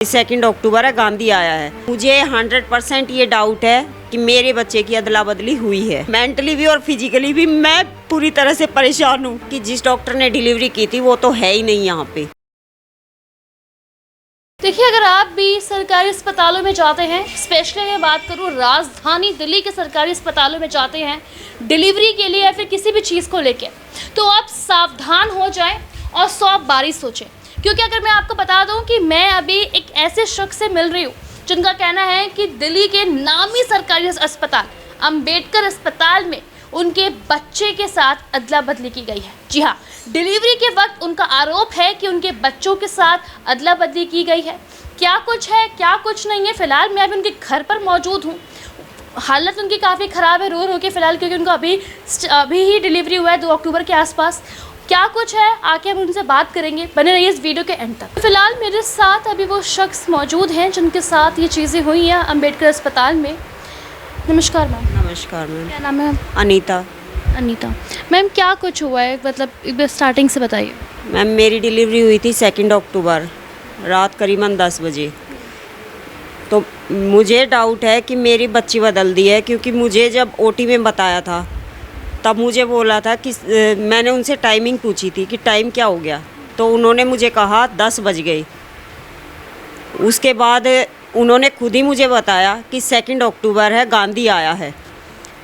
2 अक्टूबर है, गांधी आया है। मुझे 100% ये डाउट है कि मेरे बच्चे की अदला बदली हुई है। मेंटली भी और फिजिकली भी मैं पूरी तरह से परेशान हूँ कि जिस डॉक्टर ने डिलीवरी की थी वो तो है ही नहीं यहाँ पे। देखिए, अगर आप भी सरकारी अस्पतालों में जाते हैं, स्पेशली मैं बात करूँ राजधानी दिल्ली के सरकारी अस्पतालों में जाते हैं डिलीवरी के लिए या फिर किसी भी चीज़ को लेके, तो आप सावधान हो जाएं और 100 बारी सोचें। क्योंकि अगर मैं आपको बता दूं कि मैं अभी एक ऐसे शख्स से मिल रही हूँ जिनका कहना है कि दिल्ली के नामी सरकारी अस्पताल अंबेडकर अस्पताल में उनके बच्चे के साथ अदला बदली की गई है। जी हाँ, डिलीवरी के वक्त उनका आरोप है कि उनके बच्चों के साथ अदला बदली की गई है। क्या कुछ है, क्या कुछ नहीं है, फ़िलहाल मैं अभी उनके घर पर मौजूद हूँ। हालत उनकी काफ़ी ख़राब है, रो के फ़िलहाल, क्योंकि उनका अभी ही डिलीवरी हुआ है 2 अक्टूबर के आसपास। क्या कुछ है आके हम उनसे बात करेंगे, बने रहिए इस वीडियो के एंड तक। फ़िलहाल मेरे साथ अभी वो शख्स मौजूद हैं जिनके साथ ये चीज़ें हुई हैं अंबेडकर अस्पताल में। नमस्कार मैम। नमस्कार मैम। क्या नाम है? अनीता। अनीता। मैम, क्या कुछ हुआ है, मतलब एक बार स्टार्टिंग से बताइए। मैम, मेरी डिलीवरी हुई थी 2 अक्टूबर रात करीबन 10 बजे। तो मुझे डाउट है कि मेरी बच्ची बदल दी है, क्योंकि मुझे जब ओटी में बताया था तब मुझे बोला था कि मैंने उनसे टाइमिंग पूछी थी कि टाइम क्या हो गया, तो उन्होंने मुझे कहा 10 बज गए। उसके बाद उन्होंने खुद ही मुझे बताया कि 2 अक्टूबर है, गांधी आया है।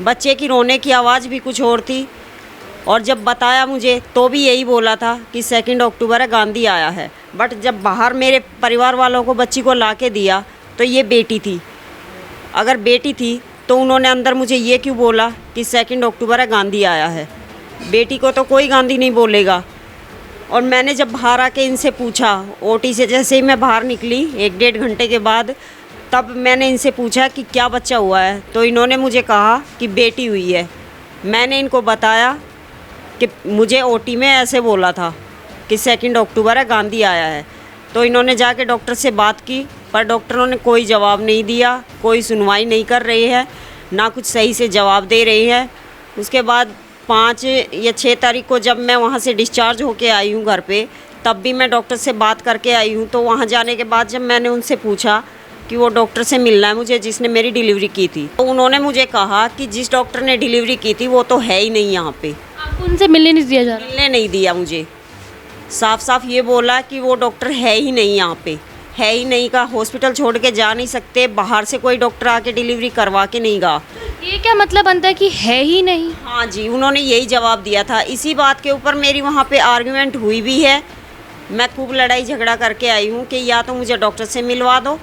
बच्चे की रोने की आवाज़ भी कुछ और थी, और जब बताया मुझे तो भी यही बोला था कि 2 अक्टूबर है, गांधी आया है। बट जब बाहर मेरे परिवार वालों को बच्ची को ला के दिया तो ये बेटी थी। अगर बेटी थी तो उन्होंने अंदर मुझे ये क्यों बोला कि 2 अक्टूबर है, गांधी आया है। बेटी को तो कोई गांधी नहीं बोलेगा। और मैंने जब बाहर आके इनसे पूछा, ओटी से जैसे ही मैं बाहर निकली 1-1.5 घंटे के बाद, तब मैंने इनसे पूछा कि क्या बच्चा हुआ है, तो इन्होंने मुझे कहा कि बेटी हुई है। मैंने इनको बताया कि मुझे ओटी में ऐसे बोला था कि 2 अक्टूबर है, गांधी आया है। तो इन्होंने जाके डॉक्टर से बात की, पर डॉक्टरों ने कोई जवाब नहीं दिया, कोई सुनवाई नहीं कर रही है, ना कुछ सही से जवाब दे रही है। उसके बाद 5 या 6 तारीख को जब मैं वहाँ से डिस्चार्ज होके आई हूँ घर पे, तब भी मैं डॉक्टर से बात करके आई हूँ। तो वहाँ जाने के बाद जब मैंने उनसे पूछा कि वो डॉक्टर से मिलना है मुझे जिसने मेरी डिलीवरी की थी, तो उन्होंने मुझे कहा कि जिस डॉक्टर ने डिलीवरी की थी वो तो है ही नहीं यहाँ पे। आपको उनसे मिलने नहीं दिया जा रहा? मिलने नहीं दिया मुझे, साफ साफ ये बोला कि वो डॉक्टर है ही नहीं यहाँ पे, है ही नहीं का। हॉस्पिटल छोड़ के जा नहीं सकते, बाहर से कोई डॉक्टर आके डिलीवरी करवा के नहीं गा। ये क्या मतलब बनता है कि है ही नहीं? हाँ जी, उन्होंने यही जवाब दिया था। इसी बात के ऊपर मेरी वहाँ पे आर्गुमेंट हुई भी है। मैं खूब लड़ाई झगड़ा करके आई हूँ कि या तो मुझे डॉक्टर से मिलवा दो,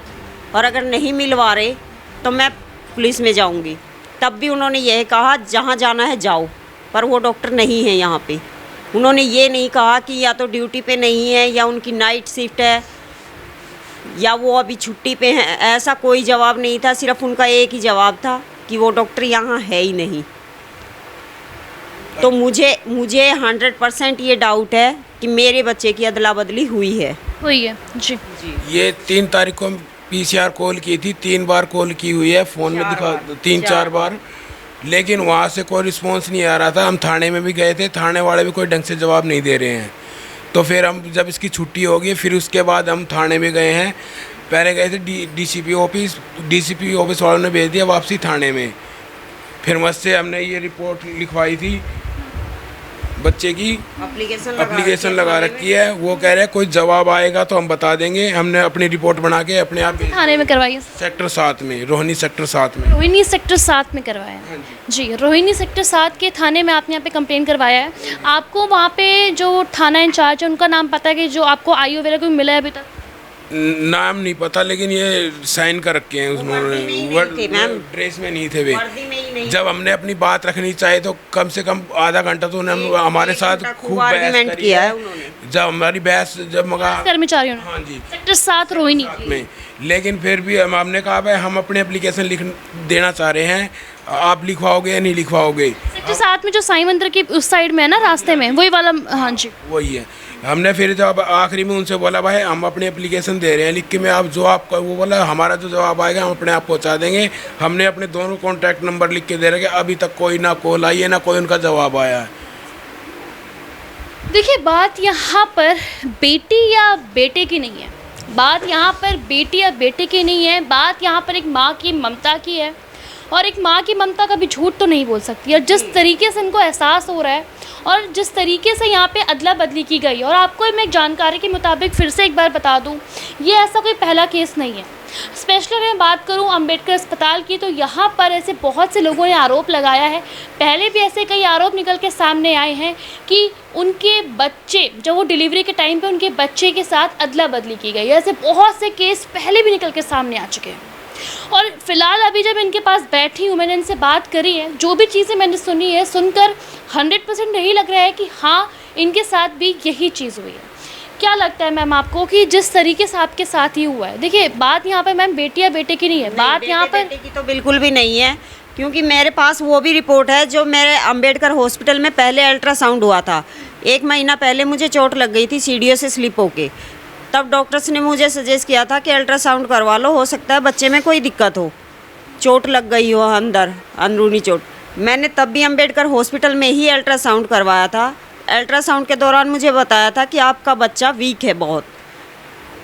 और अगर नहीं मिलवा रहे तो मैं पुलिस में जाऊँगी। तब भी उन्होंने यह कहा जहाँ जाना है जाओ, पर वो डॉक्टर नहीं है यहाँ पे। उन्होंने ये नहीं कहा कि या तो ड्यूटी पे नहीं है, या उनकी नाइट शिफ्ट है, या वो अभी छुट्टी पे हैं। ऐसा कोई जवाब नहीं था, सिर्फ उनका एक ही जवाब था कि वो डॉक्टर यहाँ है ही नहीं। तो मुझे 100% ये डाउट है कि मेरे बच्चे की अदला बदली हुई है। हुई है जी। ये 3 तारीख को पीसीआर कॉल की थी, 3 बार कॉल की हुई है, फ़ोन में दिखा 3-4 बार, लेकिन वहाँ से कोई रिस्पांस नहीं आ रहा था। हम थाने में भी गए थे, थाने वाले भी कोई ढंग से जवाब नहीं दे रहे हैं। तो फिर हम जब इसकी छुट्टी होगी फिर उसके बाद हम थाने में गए हैं। पहले गए थे डीसीपी ऑफिस वालों ने भेज दिया वापसी थाने में। फिर मुझसे हमने ये रिपोर्ट लिखवाई थी बच्चे की, एप्लीकेशन लगा रखी है। वो कह रहे हैं कोई जवाब आएगा तो हम बता देंगे। हमने अपनी रिपोर्ट बना के अपने आप थाने में करवाई है? सेक्टर 7 में, रोहिणी सेक्टर 7 में। रोहिणी सेक्टर 7 में करवाया है जी। रोहिणी सेक्टर 7 के थाने में आपने यहाँ पे कंप्लेन करवाया है। आपको वहाँ पे जो थाना इंचार्ज है उनका नाम पता है कि जो आपको आईओ वगैरह कोई मिला है अभी तक? नाम नहीं पता, लेकिन ये साइन कर रखे हैं उन्होंने। ड्रेस में नहीं थे वे। जब हमने अपनी बात रखनी चाहिए तो कम से कम आधा घंटा तो उन्होंने हमारे साथ खूब बहस किया है। जब हमारी बहस कर्मचारियों ने, हाँ जी, सेक्टर 7 रोहिणी में, लेकिन फिर भी हमने कहा भाई हम अपने एप्लीकेशन लिख देना चाह रहे हैं, आप लिखवाओगे या नहीं लिखवाओगे। सेक्टर 7 में जो साई मंदिर की उस साइड में है ना, रास्ते में, वही वाला? हाँ जी, वही है। हमने फिर जब आखिरी में उनसे बोला भाई हम अपनी एप्लीकेशन दे रहे हैं लिख के, मैं आप जो आपका वो बोला हमारा जो जवाब आएगा हम अपने आप पहुंचा देंगे। हमने अपने दोनों कॉन्टैक्ट नंबर लिख के दे रखे, अभी तक कोई ना कॉल आई है ना कोई उनका जवाब आया है। देखिए, बात यहाँ पर बेटी या बेटे की नहीं है, बात यहाँ पर बेटी या बेटे की नहीं है, बात यहाँ पर एक माँ की ममता की है। और एक माँ की ममता कभी झूठ तो नहीं बोल सकती। और जिस तरीके से इनको एहसास हो रहा है और जिस तरीके से यहाँ पे अदला बदली की गई, और आपको मैं जानकारी के मुताबिक फिर से एक बार बता दूँ, ये ऐसा कोई पहला केस नहीं है। स्पेशली अगर मैं बात करूं अंबेडकर अस्पताल की, तो यहाँ पर ऐसे बहुत से लोगों ने आरोप लगाया है, पहले भी ऐसे कई आरोप निकल के सामने आए हैं कि उनके बच्चे, जब वो डिलीवरी के टाइम पे उनके बच्चे के साथ अदला बदली की गई। ऐसे बहुत से केस पहले भी निकल के सामने आ चुके हैं। और फिलहाल अभी जब इनके पास बैठी हूँ, मैंने इनसे बात करी है, जो भी चीज़ें मैंने सुनी है, सुनकर 100% यही लग रहा है कि हाँ, इनके साथ भी यही चीज़ हुई है। क्या लगता है मैम आपको कि जिस तरीके से आपके साथ ही हुआ है? देखिए, बात यहाँ पर मैम बेटी या बेटे की नहीं है, बात यहाँ पर बेटे की तो बिल्कुल भी नहीं है, क्योंकि मेरे पास वो भी रिपोर्ट है जो मेरे अंबेडकर हॉस्पिटल में पहले अल्ट्रासाउंड हुआ था। 1 महीना पहले मुझे चोट लग गई थी सीढ़ियों से स्लिप होके, तब डॉक्टर्स ने मुझे सजेस्ट किया था कि अल्ट्रासाउंड करवा लो, हो सकता है बच्चे में कोई दिक्कत हो, चोट लग गई हो अंदर, अंदरूनी चोट। मैंने तब भी अंबेडकर हॉस्पिटल में ही अल्ट्रासाउंड करवाया था। अल्ट्रासाउंड के दौरान मुझे बताया था कि आपका बच्चा वीक है बहुत,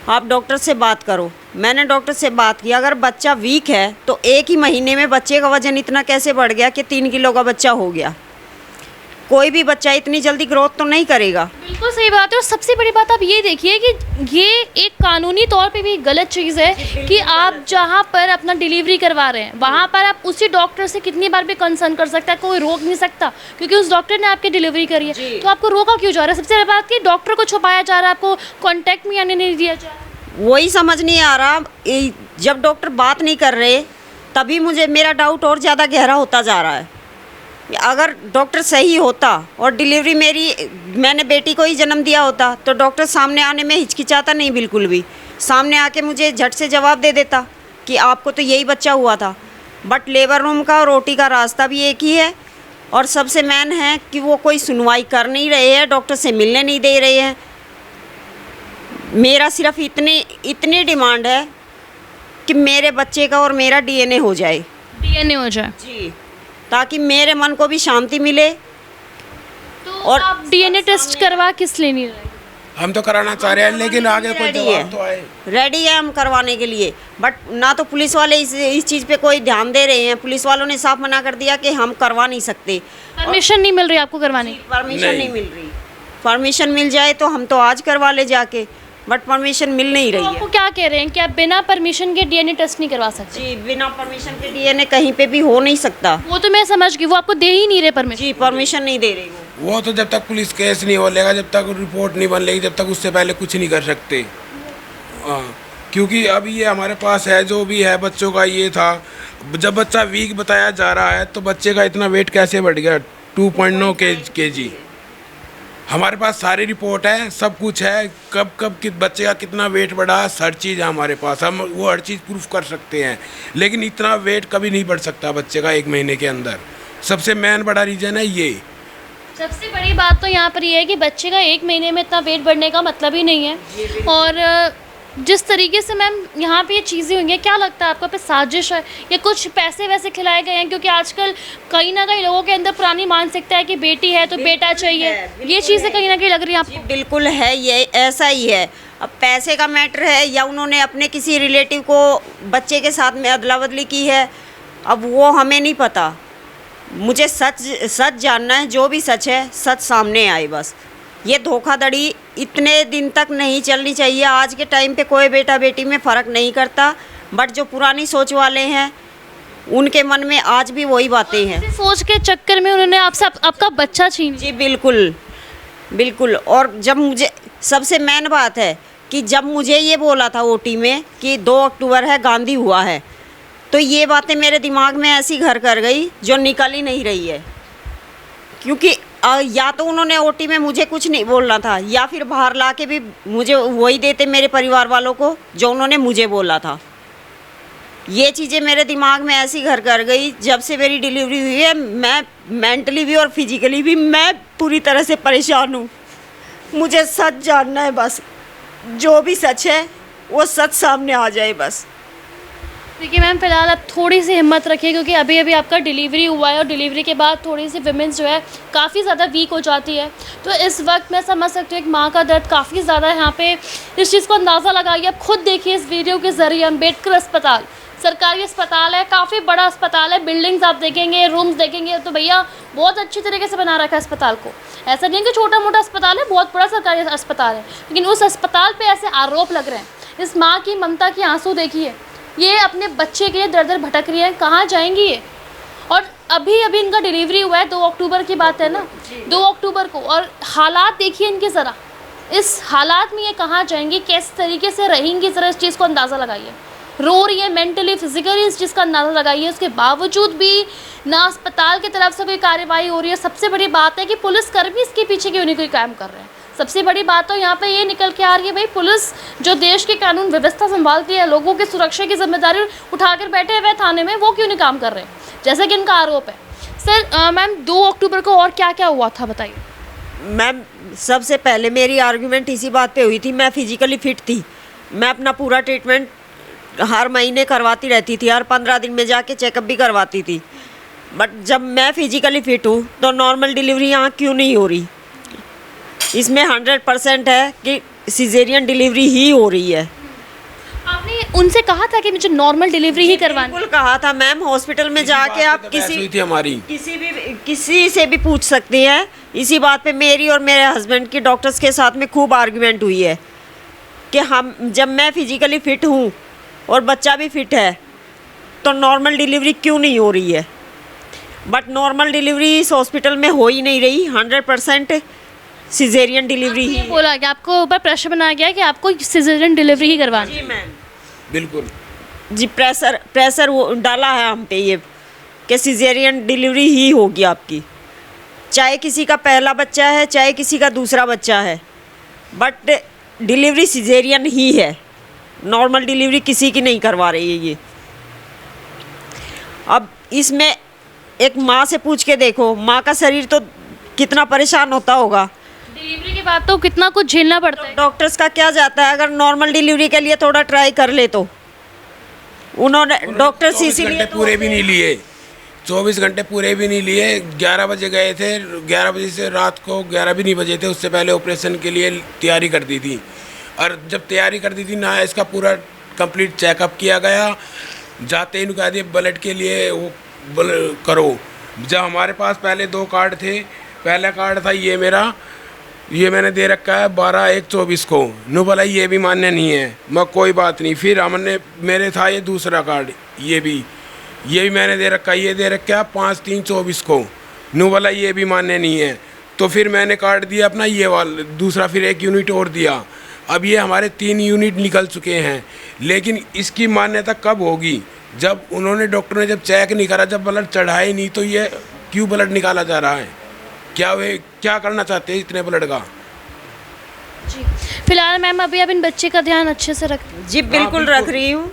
आप डॉक्टर से बात करो। मैंने डॉक्टर से बात की, अगर बच्चा वीक है तो 1 ही महीने में बच्चे का वजन इतना कैसे बढ़ गया कि 3 किलो का बच्चा हो गया? कोई भी बच्चा इतनी जल्दी ग्रोथ तो नहीं करेगा। बिल्कुल सही बात है। और सबसे बड़ी बात आप ये देखिए कि ये एक कानूनी तौर पे भी गलत चीज़ है कि आप जहाँ पर अपना डिलीवरी करवा रहे हैं, वहाँ पर आप उसी डॉक्टर से कितनी बार भी कंसर्न कर सकता है, कोई रोक नहीं सकता, क्योंकि उस डॉक्टर ने आपकी डिलीवरी करी है। तो आपको रोका क्यों जा रहा है? सबसे बड़ी बात कि डॉक्टर को छुपाया जा रहा है, आपको कॉन्टैक्ट में आने नहीं दिया जा रहा। वही समझ नहीं आ रहा, जब डॉक्टर बात नहीं कर रहे तभी मुझे मेरा डाउट और ज़्यादा गहरा होता जा रहा है। अगर डॉक्टर सही होता और डिलीवरी मैंने बेटी को ही जन्म दिया होता तो डॉक्टर सामने आने में हिचकिचाता नहीं, बिल्कुल भी सामने आके मुझे झट से जवाब दे देता कि आपको तो यही बच्चा हुआ था। बट लेबर रूम का और ओटी का रास्ता भी एक ही है, और सबसे मेन है कि वो कोई सुनवाई कर नहीं रहे हैं, डॉक्टर से मिलने नहीं दे रहे हैं। मेरा सिर्फ इतनी डिमांड है कि मेरे बच्चे का और मेरा डीएनए हो जाए, डीएनए हो जाए जी, ताकि मेरे मन को भी शांति मिले। तो और आप डीएनए टेस्ट करवा किस लिए नहीं रहे? हम तो कराना चाह रहे हैं, लेकिन आगे कोई जवाब तो आए। रेडी है हम करवाने के लिए, बट ना तो पुलिस वाले इस चीज़ पे कोई ध्यान दे रहे हैं। पुलिस वालों ने साफ मना कर दिया कि हम करवा नहीं सकते, परमिशन नहीं मिल रही आपको करवाने की? परमिशन नहीं मिल रही। परमिशन मिल जाए तो हम तो आज करवा ले जाके, बट परमिशन मिल नहीं तो रही आपको है। क्या कह रहे हैं कि आप बिना परमिशन के डीएनए टेस्ट नहीं करवा सकते? जी, बिना परमिशन के डीएनए कहीं पे भी हो नहीं सकता। वो तो मैं समझ गई, वो आपको दे ही नहीं रहे परमिशन। जी, परमिशन नहीं दे रही वो तो जब तक पुलिस केस नहीं हो लेगा, जब तक रिपोर्ट नहीं बन लेगी, जब तक उससे पहले कुछ नहीं कर सकते। हाँ, क्योंकि अभी ये हमारे पास है, जो भी है बच्चों का ये था। जब बच्चा वीक बताया जा रहा है तो बच्चे का इतना वेट कैसे बढ़ गया? 2.9 kg। हमारे पास सारी रिपोर्ट है, सब कुछ है, कब बच्चे का कितना वेट बढ़ा, हर चीज़ है हमारे पास। हम वो हर चीज़ प्रूफ कर सकते हैं, लेकिन इतना वेट कभी नहीं बढ़ सकता बच्चे का 1 महीने के अंदर। सबसे मेन बड़ा रीज़न है ये। सबसे बड़ी बात तो यहाँ पर ये है कि बच्चे का 1 महीने में इतना वेट बढ़ने का मतलब ही नहीं है। और जिस तरीके से मैम यहाँ पे ये चीज़ें हुई हैं, क्या लगता है आपको पे साजिश है या कुछ पैसे वैसे खिलाए गए हैं? क्योंकि आजकल कहीं ना कहीं लोगों के अंदर पुरानी मानसिकता है कि बेटी है तो बेटा चाहिए, ये चीज़ें कहीं ना कहीं लग रही है आपको? बिल्कुल है, ये ऐसा ही है। अब पैसे का मैटर है या उन्होंने अपने किसी रिलेटिव को बच्चे के साथ में अदला बदली की है, अब वो हमें नहीं पता। मुझे सच जानना है, जो भी सच है सच सामने आए बस। ये धोखाधड़ी इतने दिन तक नहीं चलनी चाहिए। आज के टाइम पे कोई बेटा बेटी में फ़र्क नहीं करता, बट जो पुरानी सोच वाले हैं उनके मन में आज भी वही बातें हैं। सोच के चक्कर में उन्होंने आपसे आपका बच्चा छीन। जी बिल्कुल बिल्कुल। और जब मुझे सबसे मेन बात है कि जब मुझे ये बोला था ओटी में कि 2 अक्टूबर है, गांधी हुआ है, तो ये बातें मेरे दिमाग में ऐसी घर कर गई जो निकल ही नहीं रही है। क्योंकि या तो उन्होंने ओटी में मुझे कुछ नहीं बोलना था, या फिर बाहर ला के भी मुझे वही देते मेरे परिवार वालों को जो उन्होंने मुझे बोला था। ये चीज़ें मेरे दिमाग में ऐसी घर कर गई। जब से मेरी डिलीवरी हुई है, मैं मेंटली भी और फिजिकली भी मैं पूरी तरह से परेशान हूँ। मुझे सच जानना है बस, जो भी सच है वो सच सामने आ जाए बस। देखिए मैम, फिलहाल आप थोड़ी सी हिम्मत रखिए क्योंकि अभी अभी आपका डिलीवरी हुआ है और डिलीवरी के बाद थोड़ी सी विमेंस जो है काफ़ी ज़्यादा वीक हो जाती है। तो इस वक्त मैं समझ सकती हूँ एक माँ का दर्द काफ़ी ज़्यादा है। यहाँ पे इस चीज़ को अंदाज़ा लगाइए, आप खुद देखिए इस वीडियो के ज़रिए। अम्बेडकर अस्पताल सरकारी अस्पताल है, काफ़ी बड़ा अस्पताल है, बिल्डिंग्स आप देखेंगे, रूम्स देखेंगे तो भैया बहुत अच्छी तरीके से बना रखा है अस्पताल को। ऐसा नहीं है कि छोटा मोटा अस्पताल है, बहुत बड़ा सरकारी अस्पताल है, लेकिन उस अस्पताल पे ऐसे आरोप लग रहे हैं। इस माँ की ममता की आंसू देखिए, ये अपने बच्चे के लिए दर दर भटक रही है, कहाँ जाएंगी ये। और अभी अभी इनका डिलीवरी हुआ है, 2 अक्टूबर की बात है ना, 2 अक्टूबर को। और हालात देखिए इनके ज़रा, इस हालात में ये कहाँ जाएंगी, किस तरीके से रहेंगी, ज़रा इस चीज़ को अंदाज़ा लगाइए। रो रही है मेंटली फिजिकली, इस चीज़ का अंदाज़ा लगाइए। उसके बावजूद भी ना अस्पताल की तरफ से कोई कार्रवाई हो रही है। सबसे बड़ी बात है कि पुलिसकर्मी इसके पीछे क्यों नहीं कोई काम कर रहे हैं। सबसे बड़ी बात तो यहाँ पे ये निकल के आ रही है, भाई पुलिस जो देश की कानून व्यवस्था संभालती है, लोगों की सुरक्षा की जिम्मेदारी उठाकर बैठे हुए थाने में, वो क्यों नहीं काम कर रहे हैं, जैसा कि इनका आरोप है। सर मैम 2 अक्टूबर को और क्या क्या हुआ था बताइए। मैम सबसे पहले मेरी आर्गुमेंट इसी बात पे हुई थी, मैं फिजिकली फिट थी, मैं अपना पूरा ट्रीटमेंट हर महीने करवाती रहती थी, हर 15 दिन में जाके चेकअप भी करवाती थी। बट जब मैं फिजिकली फिट हूँ तो नॉर्मल डिलीवरी यहाँ क्यों नहीं हो रही। इसमें 100% है कि सिजेरियन डिलीवरी ही हो रही है। आपने उनसे कहा था कि मुझे नॉर्मल डिलीवरी ही करवानी। बिल्कुल कहा था मैम, हॉस्पिटल में जाके आप किसी से भी पूछ सकती हैं। इसी बात पे मेरी और मेरे हस्बैंड की डॉक्टर्स के साथ में खूब आर्गुमेंट हुई है कि हम जब मैं फिजिकली फिट हूँ और बच्चा भी फिट है तो नॉर्मल डिलीवरी क्यों नहीं हो रही है। बट नॉर्मल डिलीवरी इस हॉस्पिटल में हो ही नहीं रही, 100% सिजेरियन डिलीवरी ही बोला कि आपको ऊपर प्रेशर बनाया गया कि आपको सिजेरियन डिलीवरी ही करवानी। जी मैम, बिल्कुल जी प्रेशर वो डाला है हम पे ये कि सिजेरियन डिलीवरी ही होगी आपकी, चाहे किसी का पहला बच्चा है चाहे किसी का दूसरा बच्चा है, बट डिलीवरी सिजेरियन ही है, नॉर्मल डिलीवरी किसी की नहीं करवा रही है ये। अब इसमें एक माँ से पूछ के देखो, माँ का शरीर तो कितना परेशान होता होगा, डिलीवरी के बाद तो कितना कुछ झेलना पड़ता है। डॉक्टर्स का क्या जाता है, अगर नॉर्मल डिलीवरी के लिए थोड़ा ट्राई कर ले तो उन्होंने डॉक्टर्स इसीलिए पूरे भी नहीं लिए, 24 घंटे पूरे भी नहीं लिए। 11 बजे गए थे, 11 बजे से रात को 11 भी नहीं बजे थे, उससे पहले ऑपरेशन के लिए तैयारी कर दी थी। और जब तैयारी कर दी थी ना, इसका पूरा कंप्लीट चेकअप किया गया, जाते ही कहा दिया ब्लड के लिए वो करो। जब हमारे पास पहले 2 कार्ड थे, पहला कार्ड था ये मेरा, ये मैंने दे रखा है 12/1/24 को, नो बोला ये भी मान्य नहीं है, मैं कोई बात नहीं। फिर हमने मेरे था ये दूसरा कार्ड, ये भी मैंने दे रखा है, ये दे रखा है 5/3/24 को, नो बोला ये भी मान्य नहीं है। तो फिर मैंने कार्ड दिया अपना ये वाला दूसरा, फिर 1 यूनिट और दिया। अब ये हमारे 3 यूनिट निकल चुके हैं, लेकिन इसकी मान्यता कब होगी, जब उन्होंने डॉक्टर ने जब चेक नहीं करा, जब ब्लड चढ़ा ही नहीं, तो ये क्यों ब्लड निकाला जा रहा है, क्या वे क्या करना चाहते हैं इतने ब्लड का। जी फिलहाल मैम अभी आप इन बच्चे का ध्यान अच्छे से रख। जी बिल्कुल रख रही हूँ।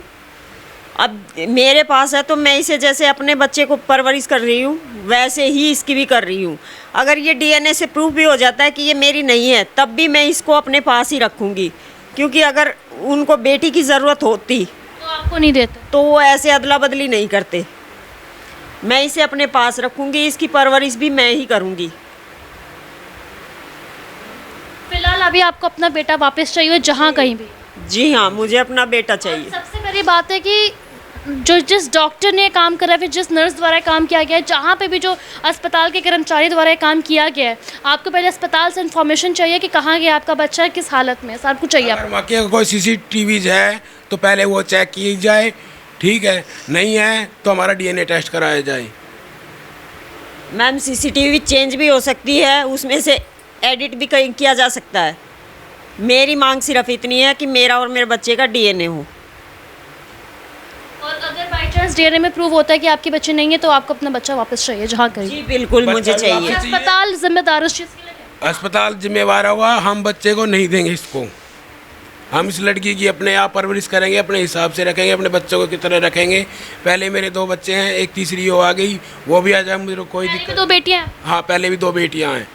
अब मेरे पास है तो मैं इसे जैसे अपने बच्चे को परवरिश कर रही हूँ वैसे ही इसकी भी कर रही हूँ। अगर ये डीएनए से प्रूफ भी हो जाता है कि ये मेरी नहीं है, तब भी मैं इसको अपने पास ही रखूँगी, क्योंकि अगर उनको बेटी की ज़रूरत होती तो आपको नहीं देते, तो वो ऐसे अदला बदली नहीं करते। मैं इसे अपने पास रखूँगी, इसकी परवरिश भी मैं ही करूँगी। फिलहाल अभी आपको अपना बेटा वापस चाहिए जहाँ कहीं भी। जी हाँ, मुझे अपना बेटा चाहिए। सबसे पहली बात है कि जो जिस डॉक्टर ने काम करा है, फिर जिस नर्स द्वारा काम किया गया है, जहाँ पे भी जो अस्पताल के कर्मचारी द्वारा काम किया गया है, आपको पहले अस्पताल से इन्फॉर्मेशन चाहिए कि कहाँ गया आपका बच्चा, किस हालत में, सब कुछ चाहिए आपको। वाकई अगर कोई CCTV है तो पहले वो चेक की जाए, ठीक है, नहीं है तो हमारा DNA टेस्ट कराया जाए। मैम CCTV चेंज भी हो सकती है, उसमें से एडिट भी किया जा सकता है। मेरी मांग सिर्फ इतनी है कि मेरा और मेरे बच्चे का DNA हो। और अगर बाई चांस DNA में प्रूव होता है कि आपके बच्चे नहीं है, तो आपको अपना बच्चा वापस चाहिए जहाँ कहीं। जी बिल्कुल मुझे चाहिए। अस्पताल जिम्मेदार उस चीज़ के लिए है? अस्पताल जिम्मेवार होगा, हम बच्चे को नहीं देंगे इसको। हम इस लड़की की अपने आप परवरिश करेंगे, अपने हिसाब से रखेंगे, अपने बच्चों को की तरह रखेंगे। पहले मेरे 2 बच्चे हैं, एक तीसरी हो आ गई, वो भी आ जाए, मुझे कोई दिक्कत। 2 बेटियाँ हैं? हाँ, पहले भी 2 बेटियाँ हैं,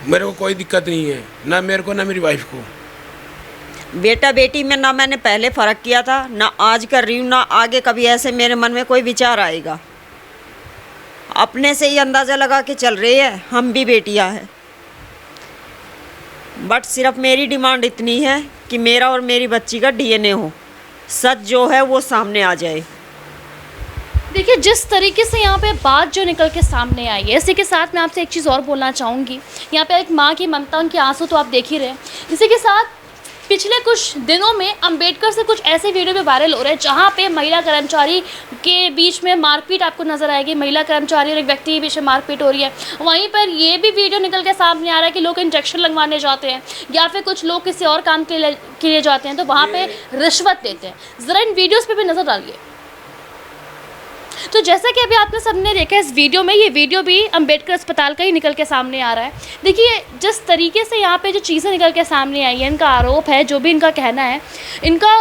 मेरे को कोई दिक्कत नहीं है, ना मेरे को ना मेरी वाइफ को। बेटा बेटी में ना मैंने पहले फ़र्क किया था, ना आज कर रही हूँ, ना आगे कभी ऐसे मेरे मन में कोई विचार आएगा। अपने से ही अंदाज़ा लगा के चल रही है, हम भी बेटियाँ हैं। बट सिर्फ मेरी डिमांड इतनी है कि मेरा और मेरी बच्ची का डीएनए हो, सच जो है वो सामने आ जाए। देखिए, जिस तरीके से यहाँ पे बात जो निकल के सामने आई है, इसी के साथ मैं आपसे एक चीज़ और बोलना चाहूँगी। यहाँ पे एक माँ की ममता, उनके आंसू तो आप देख ही रहे हैं। इसी के साथ पिछले कुछ दिनों में अंबेडकर से कुछ ऐसे वीडियो भी वायरल हो रहे हैं जहाँ पे महिला कर्मचारी के बीच में मारपीट आपको नजर आएगी। महिला कर्मचारी और एक व्यक्ति के बीच में मारपीट हो रही है। वहीं पर ये भी वीडियो निकल के सामने आ रहा है कि लोग इंजेक्शन लगवाने जाते हैं या फिर कुछ लोग किसी और काम के लिए जाते हैं तो वहाँ पे रिश्वत देते हैं। ज़रा इन वीडियोज़ पे भी नज़र डालिए। तो जैसा कि अभी आपने सबने देखा इस वीडियो में, ये वीडियो भी अंबेडकर अस्पताल का ही निकल के सामने आ रहा है। देखिए, जिस तरीके से यहाँ पे जो चीज़ें निकल के सामने आई है, इनका आरोप है, जो भी इनका कहना है, इनका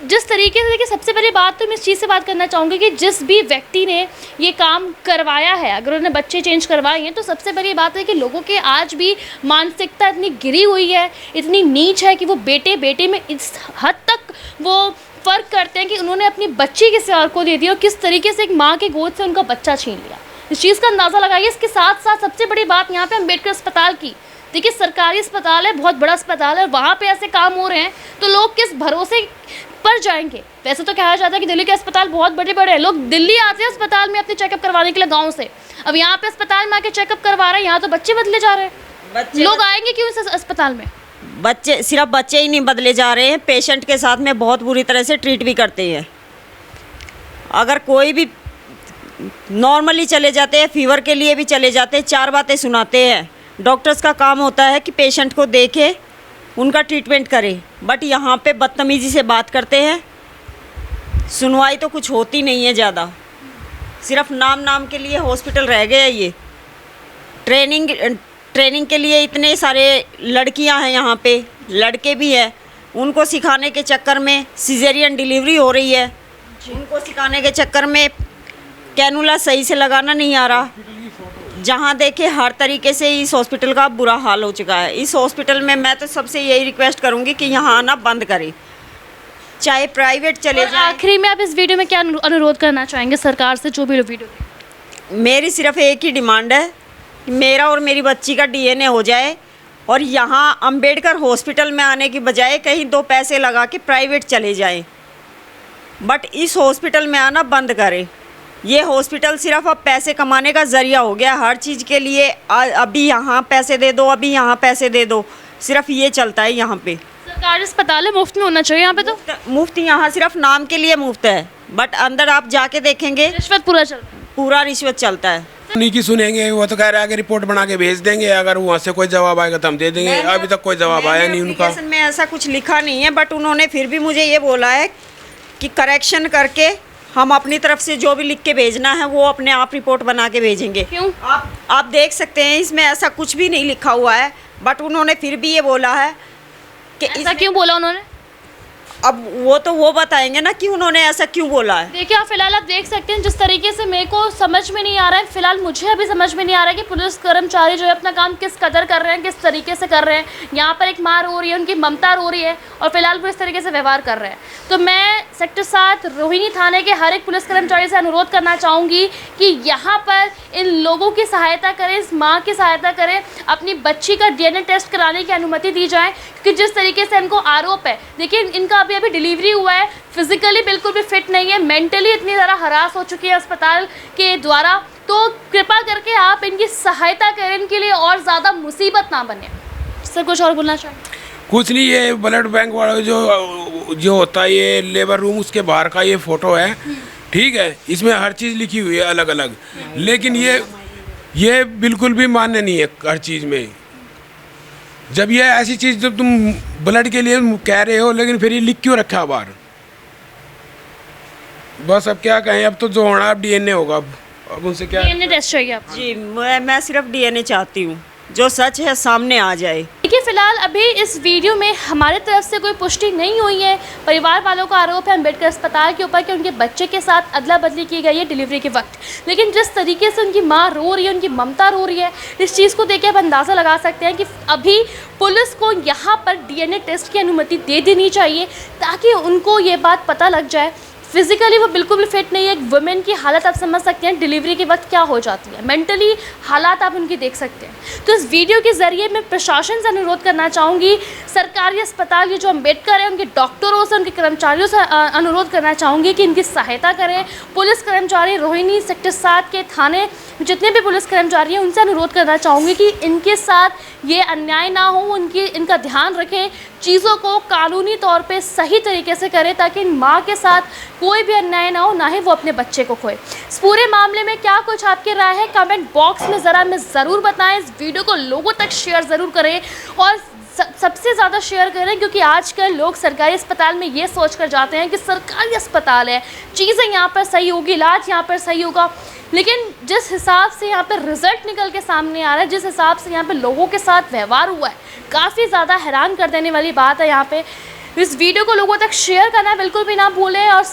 जिस तरीके से, देखिए सबसे पहली बात तो मैं इस चीज़ से बात करना चाहूँगी कि जिस भी व्यक्ति ने ये काम करवाया है, अगर उन्होंने बच्चे चेंज करवाए हैं, तो सबसे पहली बात है कि लोगों के आज भी मानसिकता इतनी गिरी हुई है, इतनी नीच है कि वो बेटे बेटे में इस हद तक वो फ़र्क करते हैं कि उन्होंने अपनी बच्ची किसी और को दे दी और किस तरीके से एक माँ के गोद से उनका बच्चा छीन लिया। इस चीज़ का अंदाज़ा लगाइए। इसके साथ साथ सबसे बड़ी बात यहाँ पे अंबेडकर अस्पताल की, देखिए सरकारी अस्पताल है, बहुत बड़ा अस्पताल है, वहाँ पे ऐसे काम हो रहे हैं तो लोग किस भरोसे पर जाएंगे। वैसे तो कहा जाता है कि दिल्ली के अस्पताल बहुत बड़े बड़े हैं, लोग दिल्ली आते हैं अस्पताल में अपने चेकअप करवाने के लिए गाँव से। अब यहाँ पे अस्पताल में आके चेकअप करवा रहे हैं, यहाँ तो बच्चे बदले जा रहे हैं। लोग आएंगे क्यों इस अस्पताल में? बच्चे, सिर्फ बच्चे ही नहीं बदले जा रहे हैं, पेशेंट के साथ में बहुत बुरी तरह से ट्रीट भी करते हैं। अगर कोई भी नॉर्मली चले जाते हैं, फीवर के लिए भी चले जाते हैं, 4 बातें सुनाते हैं। डॉक्टर्स का काम होता है कि पेशेंट को देखे, उनका ट्रीटमेंट करे, बट यहाँ पे बदतमीज़ी से बात करते हैं। सुनवाई तो कुछ होती नहीं है ज़्यादा, सिर्फ नाम के लिए हॉस्पिटल रह गया ये। ट्रेनिंग के लिए इतने सारे लड़कियां हैं यहाँ पे, लड़के भी हैं, उनको सिखाने के चक्कर में सिजेरियन डिलीवरी हो रही है। उनको सिखाने के चक्कर में कैनुला सही से लगाना नहीं आ रहा। जहाँ देखे हर तरीके से इस हॉस्पिटल का बुरा हाल हो चुका है। इस हॉस्पिटल में मैं तो सबसे यही रिक्वेस्ट करूँगी कि यहाँ आना बंद करें, चाहे प्राइवेट चले जाए। आखिरी में आप इस वीडियो में क्या अनुरोध करना चाहेंगे सरकार से, जो भी वीडियो? मेरी सिर्फ एक ही डिमांड है, मेरा और मेरी बच्ची का डीएनए हो जाए और यहाँ अंबेडकर हॉस्पिटल में आने की बजाय कहीं 2 पैसे लगा के प्राइवेट चले जाएं। बट इस हॉस्पिटल में आना बंद करें। ये हॉस्पिटल सिर्फ अब पैसे कमाने का ज़रिया हो गया हर चीज़ के लिए। अभी यहाँ पैसे दे दो, अभी यहाँ पैसे दे दो, सिर्फ ये चलता है यहाँ पे। सरकारी अस्पताल है, मुफ्त में होना चाहिए यहाँ पे। तो मुफ्त यहाँ सिर्फ नाम के लिए मुफ्त है, बट अंदर आप जाके देखेंगे रिश्वत पूरा चलता है, पूरा रिश्वत चलता है। उन्हीं की सुनेंगे, वो तो कह रहा है कि रिपोर्ट बना के भेज देंगे, अगर वहाँ से कोई जवाब आएगा तो हम दे देंगे। अभी तक कोई जवाब आया नहीं उनका। एप्लीकेशन में ऐसा कुछ लिखा नहीं है, बट उन्होंने फिर भी मुझे ये बोला है कि करेक्शन करके हम अपनी तरफ से जो भी लिख के भेजना है वो अपने आप रिपोर्ट बना के भेजेंगे। क्यों? आप देख सकते हैं इसमें ऐसा कुछ भी नहीं लिखा हुआ है, बट उन्होंने फिर भी ये बोला है कि ऐसा क्यों बोला उन्होंने? अब वो बताएंगे ना कि उन्होंने ऐसा क्यों बोला है। देखिए, आप फिलहाल आप देख सकते हैं जिस तरीके से मेरे को समझ में नहीं आ रहा है, फिलहाल मुझे अभी समझ में नहीं आ रहा है कि पुलिस कर्मचारी जो है अपना काम किस कदर कर रहे हैं, किस तरीके से कर रहे हैं। यहाँ पर एक माँ रो रही है, उनकी ममता रो रही है और फिलहाल वो इस तरीके से व्यवहार कर रहे हैं। तो मैं सेक्टर 7 रोहिणी थाने के हर एक पुलिस कर्मचारी से अनुरोध करना चाहूँगी कि यहाँ पर इन लोगों की सहायता करें, इस माँ की सहायता करें, अपनी बच्ची का डीएनए टेस्ट कराने की अनुमति दी जाए। क्योंकि जिस तरीके से इनको आरोप है, देखिए इनका अभी डिलीवरी हुआ है, फिजिकली बिल्कुल भी फिट नहीं है, मेंटली इतनी ज़्यादा हरास हो चुकी है अस्पताल के द्वारा। तो कृपा करके आप इनकी सहायता करें, इनके लिए और ज़्यादा मुसीबत ना बने। सर कुछ और बोलना चाहिए? कुछ नहीं, ये ब्लड बैंक वाला जो होता है, ये लेबर रूम, उसके बाहर का ये फोटो है, ठीक है। इसमें हर चीज़ लिखी हुई है अलग अलग, लेकिन ये बिल्कुल भी मान्य नहीं है हर चीज़ में। जब ये ऐसी चीज़ जब तुम ब्लड के लिए कह रहे हो, लेकिन फिर ये लिख क्यों रखा है बाहर? बस अब क्या कहें, अब तो जो होना अब डीएनए होगा। अब उनसे क्या डीएनए टेस्ट चाहिए आपको? जी, मैं सिर्फ डीएनए चाहती हूँ, जो सच है सामने आ जाए। देखिए, फिलहाल अभी इस वीडियो में हमारे तरफ से कोई पुष्टि नहीं हुई है। परिवार वालों का आरोप है अम्बेडकर अस्पताल के ऊपर कि उनके बच्चे के साथ अदला बदली की गई है डिलीवरी के वक्त, लेकिन जिस तरीके से उनकी माँ रो रही है, उनकी ममता रो रही है, इस चीज़ को देख के आप अंदाज़ा लगा सकते हैं कि अभी पुलिस को यहाँ पर DNA टेस्ट की अनुमति दे देनी चाहिए ताकि उनको ये बात पता लग जाए। फिजिकली वो बिल्कुल भी फिट नहीं है। एक वुमेन की हालत आप समझ सकते हैं डिलीवरी के वक्त क्या हो जाती है, मेंटली हालात आप उनकी देख सकते हैं। तो इस वीडियो के ज़रिए मैं प्रशासन से अनुरोध करना चाहूँगी, सरकारी अस्पताल के जो अम्बेडकर है उनके डॉक्टरों से, उनके कर्मचारियों से अनुरोध करना चाहूँगी कि इनकी सहायता करें। पुलिस कर्मचारी रोहिणी सेक्टर 7 के थाने जितने भी पुलिस कर्मचारी हैं उनसे अनुरोध करना चाहूँगी कि इनके साथ ये अन्याय ना हो, इनका ध्यान रखें, चीज़ों को कानूनी तौर पे सही तरीके से करें ताकि इन माँ के साथ कोई भी अन्याय ना हो, ना ही वो अपने बच्चे को खोए। इस पूरे मामले में क्या कुछ आपकी राय है कमेंट बॉक्स में ज़रा हमें ज़रूर बताएं। इस वीडियो को लोगों तक शेयर ज़रूर करें और सबसे ज़्यादा शेयर करें, क्योंकि आजकल लोग सरकारी अस्पताल में ये सोच कर जाते हैं कि सरकारी अस्पताल है, चीज़ें यहाँ पर सही होगी, इलाज यहाँ पर सही होगा, लेकिन जिस हिसाब से यहाँ पर रिज़ल्ट निकल के सामने आ रहा है, जिस हिसाब से यहाँ पे लोगों के साथ व्यवहार हुआ है, काफ़ी ज़्यादा हैरान कर देने वाली बात है। यहाँ पे इस वीडियो को लोगों तक शेयर करना बिल्कुल भी ना भूलें। और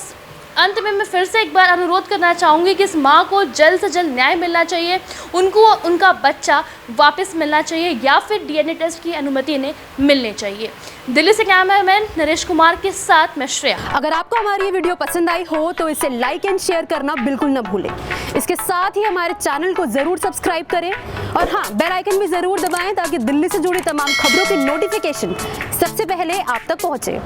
अंत में मैं फिर से एक बार अनुरोध करना चाहूँगी कि इस माँ को जल्द से जल्द न्याय मिलना चाहिए, उनको उनका बच्चा वापस मिलना चाहिए या फिर DNA टेस्ट की अनुमति इन्हें मिलनी चाहिए। दिल्ली से कैमरामैन नरेश कुमार के साथ मैं श्रेया। अगर आपको हमारी ये वीडियो पसंद आई हो तो इसे लाइक एंड शेयर करना बिल्कुल ना भूलें। इसके साथ ही हमारे चैनल को जरूर सब्सक्राइब करें और हाँ, बेल आइकन भी जरूर दबाएं ताकि दिल्ली से जुड़ी तमाम खबरों की नोटिफिकेशन सबसे पहले आप तक पहुंचे।